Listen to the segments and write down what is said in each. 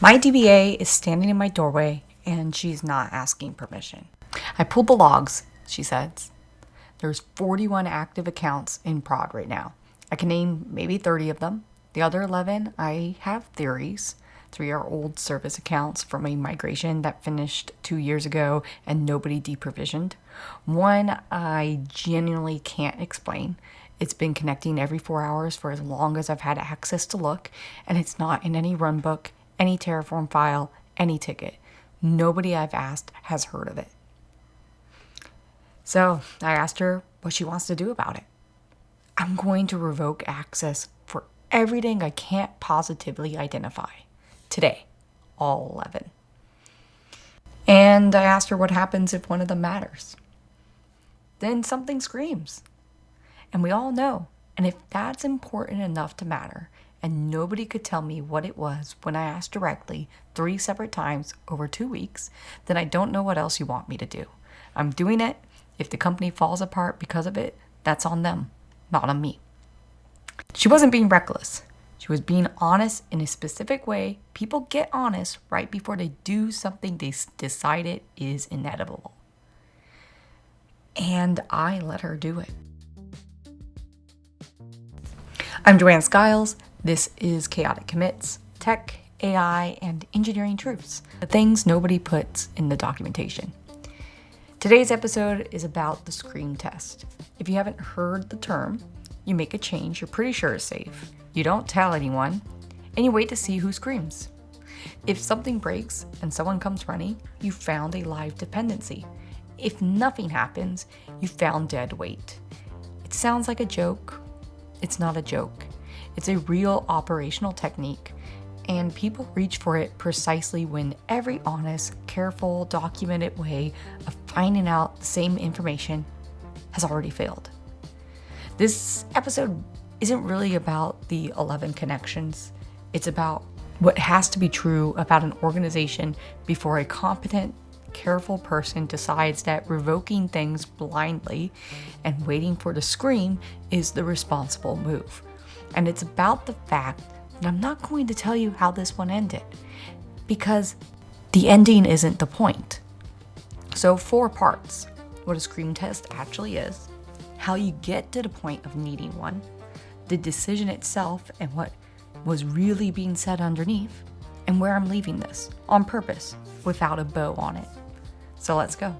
My DBA is standing in my doorway and she's not asking permission. I pulled the logs, she says. There's 41 active accounts in prod right now. I can name maybe 30 of them. The other 11, I have theories. 3 are old service accounts from a migration that finished 2 years ago and nobody deprovisioned. 1 I genuinely can't explain. It's been connecting every 4 hours for as long as I've had access to look, and it's not in any runbook, any Terraform file, any ticket. Nobody I've asked has heard of it. So I asked her what she wants to do about it. I'm going to revoke access for everything I can't positively identify. Today, all 11. And I asked her what happens if one of them matters. Then something screams. And we all know. And if that's important enough to matter, and nobody could tell me what it was when I asked directly 3 separate times over 2 weeks, then I don't know what else you want me to do. I'm doing it. If the company falls apart because of it, that's on them, not on me. She wasn't being reckless. She was being honest in a specific way. People get honest right before they do something they decided is inevitable. And I let her do it. I'm Joanne Skiles. This is Chaotic Commits, Tech, AI, and Engineering Truths, the things nobody puts in the documentation. Today's episode is about the scream test. If you haven't heard the term, you make a change you're pretty sure is safe. You don't tell anyone, and you wait to see who screams. If something breaks and someone comes running, you found a live dependency. If nothing happens, you found dead weight. It sounds like a joke. It's not a joke. It's a real operational technique, and people reach for it precisely when every honest, careful, documented way of finding out the same information has already failed. This episode isn't really about the 11 connections. It's about what has to be true about an organization before a competent, careful person decides that revoking things blindly and waiting for the scream is the responsible move. And it's about the fact that I'm not going to tell you how this one ended, because the ending isn't the point. So 4 parts: what a scream test actually is, how you get to the point of needing one, the decision itself and what was really being said underneath, and where I'm leaving this on purpose without a bow on it. So let's go.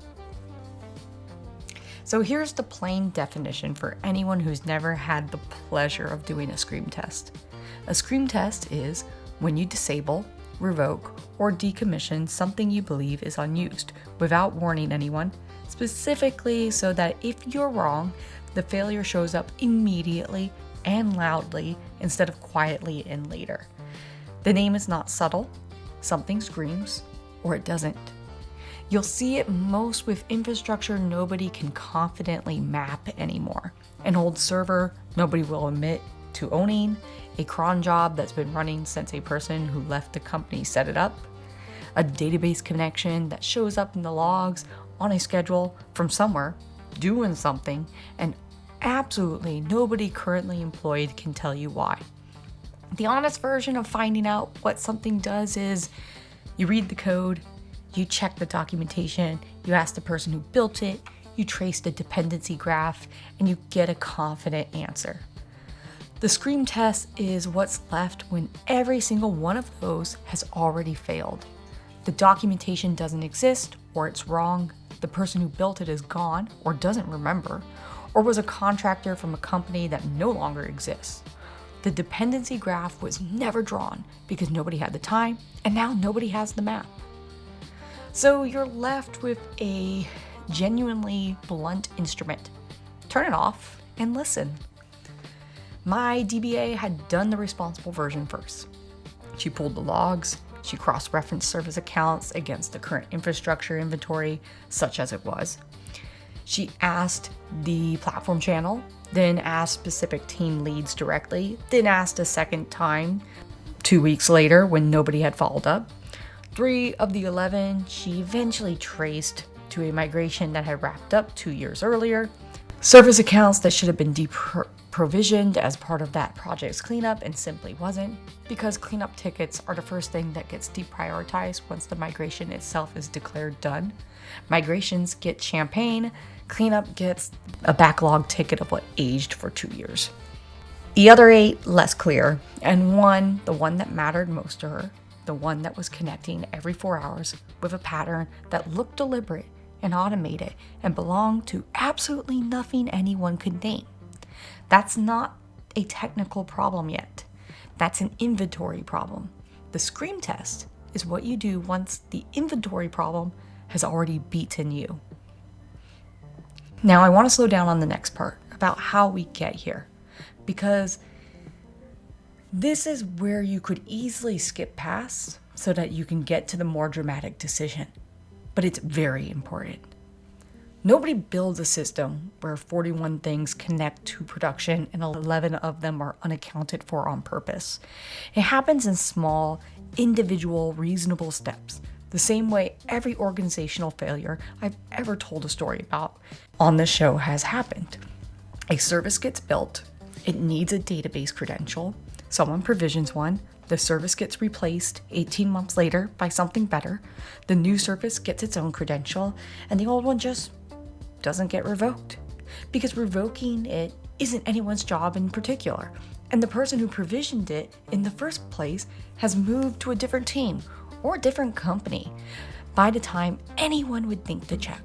So here's the plain definition for anyone who's never had the pleasure of doing a scream test. A scream test is when you disable, revoke, or decommission something you believe is unused without warning anyone, specifically so that if you're wrong, the failure shows up immediately and loudly instead of quietly and later. The name is not subtle. Something screams, or it doesn't. You'll see it most with infrastructure nobody can confidently map anymore. An old server nobody will admit to owning, a cron job that's been running since a person who left the company set it up, a database connection that shows up in the logs on a schedule from somewhere, doing something, and absolutely nobody currently employed can tell you why. The honest version of finding out what something does is you read the code, you check the documentation, you ask the person who built it, you trace the dependency graph, and you get a confident answer. The scream test is what's left when every single one of those has already failed. The documentation doesn't exist, or it's wrong, the person who built it is gone, or doesn't remember, or was a contractor from a company that no longer exists. The dependency graph was never drawn because nobody had the time, and now nobody has the map. So you're left with a genuinely blunt instrument. Turn it off and listen. My DBA had done the responsible version first. She pulled the logs, she cross-referenced service accounts against the current infrastructure inventory, such as it was. She asked the platform channel, then asked specific team leads directly, then asked a second time 2 weeks later when nobody had followed up. 3 of the 11 she eventually traced to a migration that had wrapped up 2 years earlier. Service accounts that should have been provisioned as part of that project's cleanup and simply wasn't, because cleanup tickets are the first thing that gets deprioritized once the migration itself is declared done. Migrations get champagne, cleanup gets a backlog ticket of what aged for 2 years. The other 8, less clear, and one, the one that mattered most to her, the one that was connecting every 4 hours with a pattern that looked deliberate and automated and belonged to absolutely nothing anyone could name. That's not a technical problem yet. That's an inventory problem. The scream test is what you do once the inventory problem has already beaten you. Now I want to slow down on the next part about how we get here, because this is where you could easily skip past so that you can get to the more dramatic decision. But it's very important. Nobody builds a system where 41 things connect to production and 11 of them are unaccounted for on purpose. It happens in small, individual, reasonable steps, the same way every organizational failure I've ever told a story about on this show has happened. A service gets built, it needs a database credential, someone provisions one, the service gets replaced 18 months later by something better, the new service gets its own credential, and the old one just doesn't get revoked. Because revoking it isn't anyone's job in particular, and the person who provisioned it in the first place has moved to a different team or a different company by the time anyone would think to check.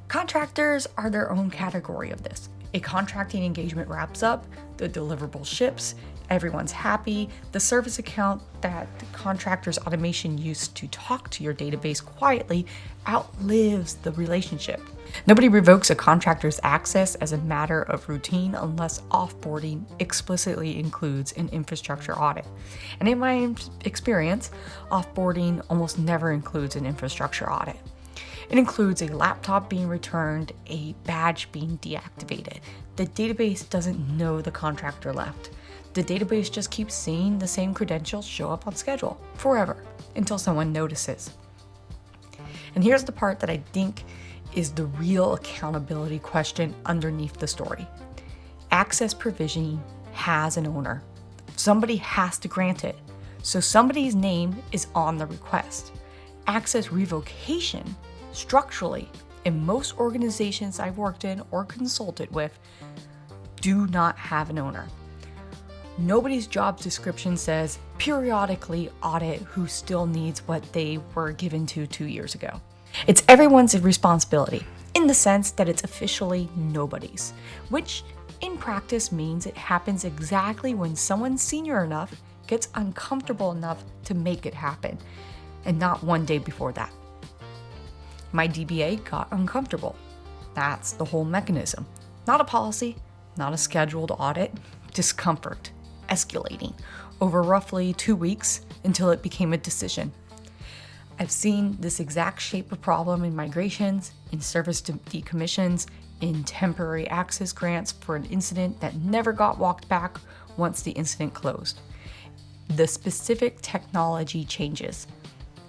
Contractors are their own category of this. A contracting engagement wraps up, the deliverable ships, everyone's happy, the service account that the contractor's automation used to talk to your database quietly outlives the relationship. Nobody revokes a contractor's access as a matter of routine unless offboarding explicitly includes an infrastructure audit. And in my experience, offboarding almost never includes an infrastructure audit. It includes a laptop being returned, a badge being deactivated. The database doesn't know the contractor left. The database just keeps seeing the same credentials show up on schedule forever until someone notices. And here's the part that I think is the real accountability question underneath the story. Access provisioning has an owner. Somebody has to grant it, so somebody's name is on the request. Access revocation, structurally, in most organizations I've worked in or consulted with, do not have an owner. Nobody's job description says periodically audit who still needs what they were given to 2 years ago. It's everyone's responsibility in the sense that it's officially nobody's, which in practice means it happens exactly when someone senior enough gets uncomfortable enough to make it happen, and not one day before that. My DBA got uncomfortable. That's the whole mechanism. Not a policy, not a scheduled audit, discomfort, escalating over roughly 2 weeks until it became a decision. I've seen this exact shape of problem in migrations, in service decommissions, in temporary access grants for an incident that never got walked back once the incident closed. The specific technology changes.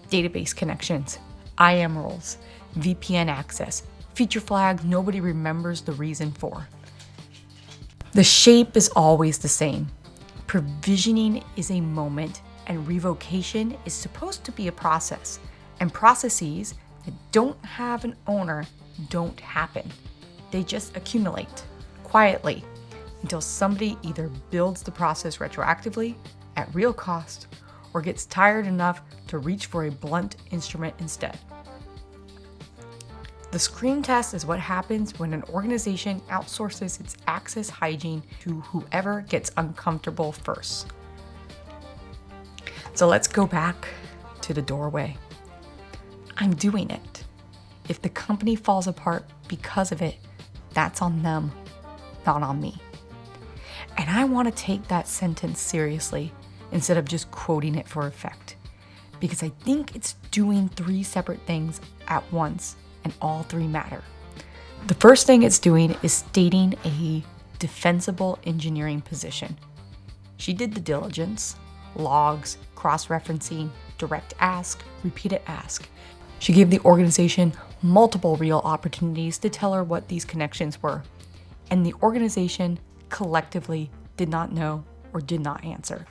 Database connections, IAM roles, VPN access, feature flags nobody remembers the reason for. The shape is always the same. Provisioning is a moment, and revocation is supposed to be a process. And processes that don't have an owner don't happen. They just accumulate quietly until somebody either builds the process retroactively at real cost or gets tired enough to reach for a blunt instrument instead. The screen test is what happens when an organization outsources its access hygiene to whoever gets uncomfortable first. So let's go back to the doorway. I'm doing it. If the company falls apart because of it, that's on them, not on me. And I want to take that sentence seriously instead of just quoting it for effect, because I think it's doing 3 separate things at once, and all 3 matter. The first thing it's doing is stating a defensible engineering position. She did the diligence, logs, cross-referencing, direct ask, repeated ask. She gave the organization multiple real opportunities to tell her what these connections were. and the organization collectively did not know or did not answer.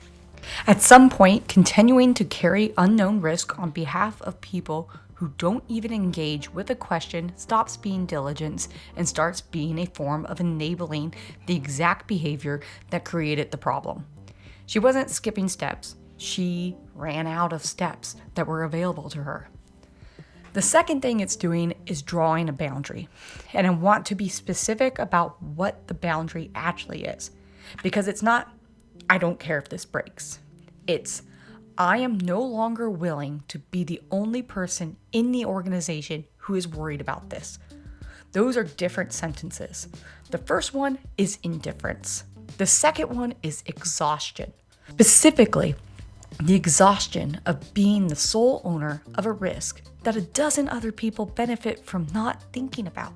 At some point, continuing to carry unknown risk on behalf of people who don't even engage with a question stops being diligence and starts being a form of enabling the exact behavior that created the problem. She wasn't skipping steps. She ran out of steps that were available to her. The second thing it's doing is drawing a boundary. And I want to be specific about what the boundary actually is. Because it's not, I don't care if this breaks. It's, I am no longer willing to be the only person in the organization who is worried about this. Those are different sentences. The first one is indifference. The second one is exhaustion. Specifically, the exhaustion of being the sole owner of a risk that a dozen other people benefit from not thinking about.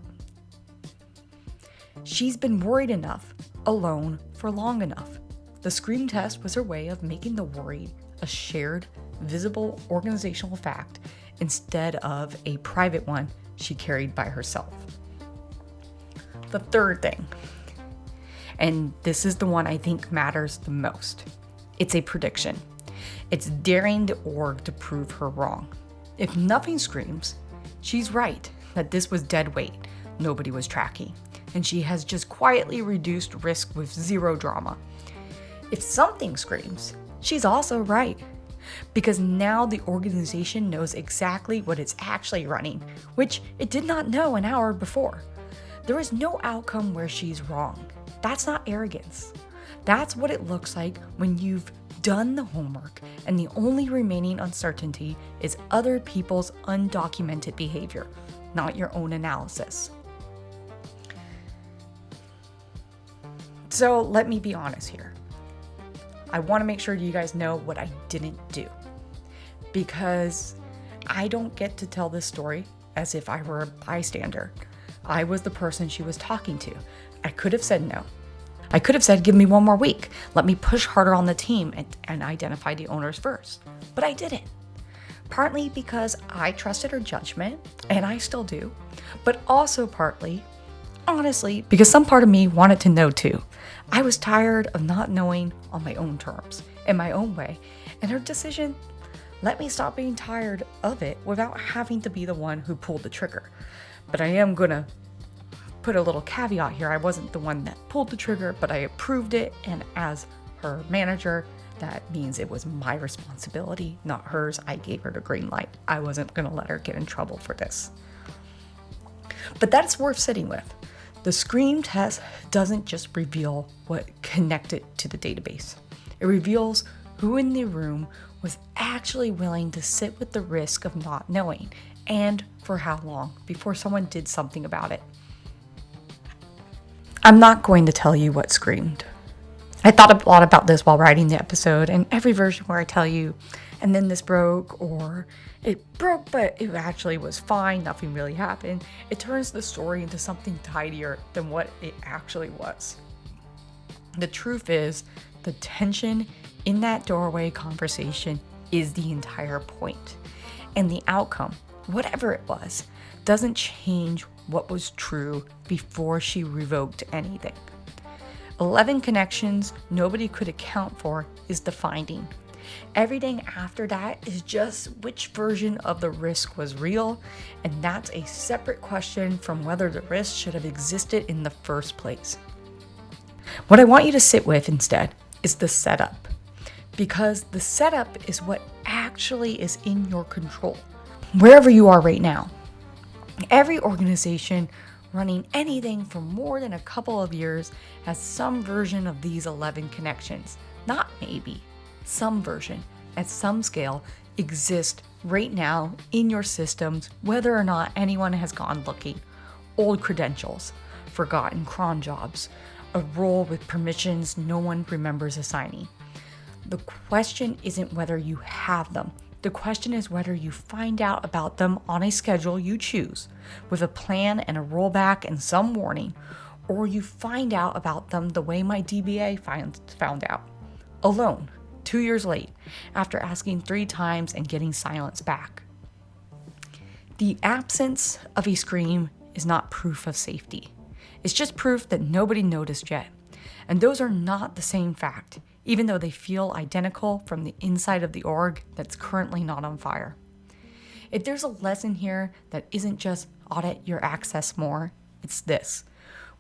She's been worried enough, alone, for long enough. The scream test was her way of making the worry a shared, visible organizational fact instead of a private one she carried by herself. The third thing, and this is the one I think matters the most, it's a prediction. It's daring the org to prove her wrong. If nothing screams, she's right that this was dead weight nobody was tracking, and she has just quietly reduced risk with zero drama. If something screams, she's also right, because now the organization knows exactly what it's actually running, which it did not know an hour before. There is no outcome where she's wrong. That's not arrogance. That's what it looks like when you've done the homework and the only remaining uncertainty is other people's undocumented behavior, not your own analysis. So let me be honest here. I want to make sure you guys know what I didn't do, because I don't get to tell this story as if I were a bystander. I was the person she was talking to. I could have said no. I could have said, give me one more week. Let me push harder on the team and identify the owners first. But I didn't. Partly because I trusted her judgment, and I still do. But also partly, honestly, because some part of me wanted to know too. I was tired of not knowing on my own terms, in my own way. And her decision let me stop being tired of it without having to be the one who pulled the trigger. But I am going to put a little caveat here. I wasn't the one that pulled the trigger, but I approved it, and as her manager, that means it was my responsibility, not hers. I gave her the green light. I wasn't going to let her get in trouble for this. But that's worth sitting with. The scream test doesn't just reveal what connected to the database. It reveals who in the room was actually willing to sit with the risk of not knowing, and for how long before someone did something about it. I'm not going to tell you what screamed. I thought a lot about this while writing the episode, and every version where I tell you, and then this broke, or it broke but it actually was fine, nothing really happened, it turns the story into something tidier than what it actually was. The truth is, the tension in that doorway conversation is the entire point. And the outcome, whatever it was, doesn't change what was true before she revoked anything. 11 connections nobody could account for is the finding. Everything after that is just which version of the risk was real, and that's a separate question from whether the risk should have existed in the first place. What I want you to sit with instead is the setup, because the setup is what actually is in your control, wherever you are right now. Every organization running anything for more than a couple of years has some version of these 11 connections. Not maybe, some version at some scale exist right now in your systems, whether or not anyone has gone looking. Old credentials, forgotten cron jobs, a role with permissions no one remembers assigning. The question isn't whether you have them. The question is whether you find out about them on a schedule you choose, with a plan and a rollback and some warning, or you find out about them the way my DBA found out, alone, 2 years late, after asking 3 times and getting silence back. The absence of a scream is not proof of safety. It's just proof that nobody noticed yet. And those are not the same fact, even though they feel identical from the inside of the org that's currently not on fire. If there's a lesson here that isn't just audit your access more, it's this.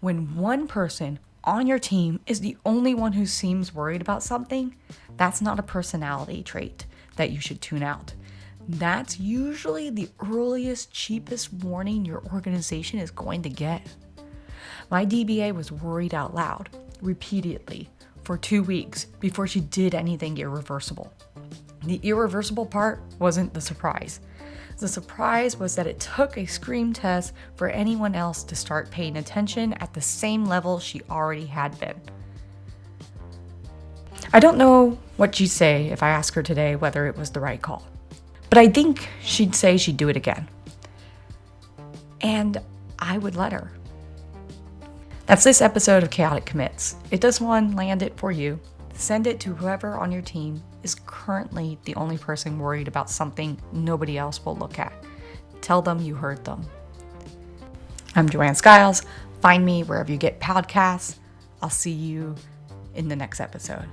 When one person on your team is the only one who seems worried about something, that's not a personality trait that you should tune out. That's usually the earliest, cheapest warning your organization is going to get. My DBA was worried out loud, repeatedly, for 2 weeks before she did anything irreversible. The irreversible part wasn't the surprise. The surprise was that it took a scream test for anyone else to start paying attention at the same level she already had been. I don't know what she'd say if I asked her today whether it was the right call, but I think she'd say she'd do it again. And I would let her. That's this episode of Chaotic Commits. If this one landed for you, send it to whoever on your team is currently the only person worried about something nobody else will look at. Tell them you heard them. I'm Joanne Skiles. Find me wherever you get podcasts. I'll see you in the next episode.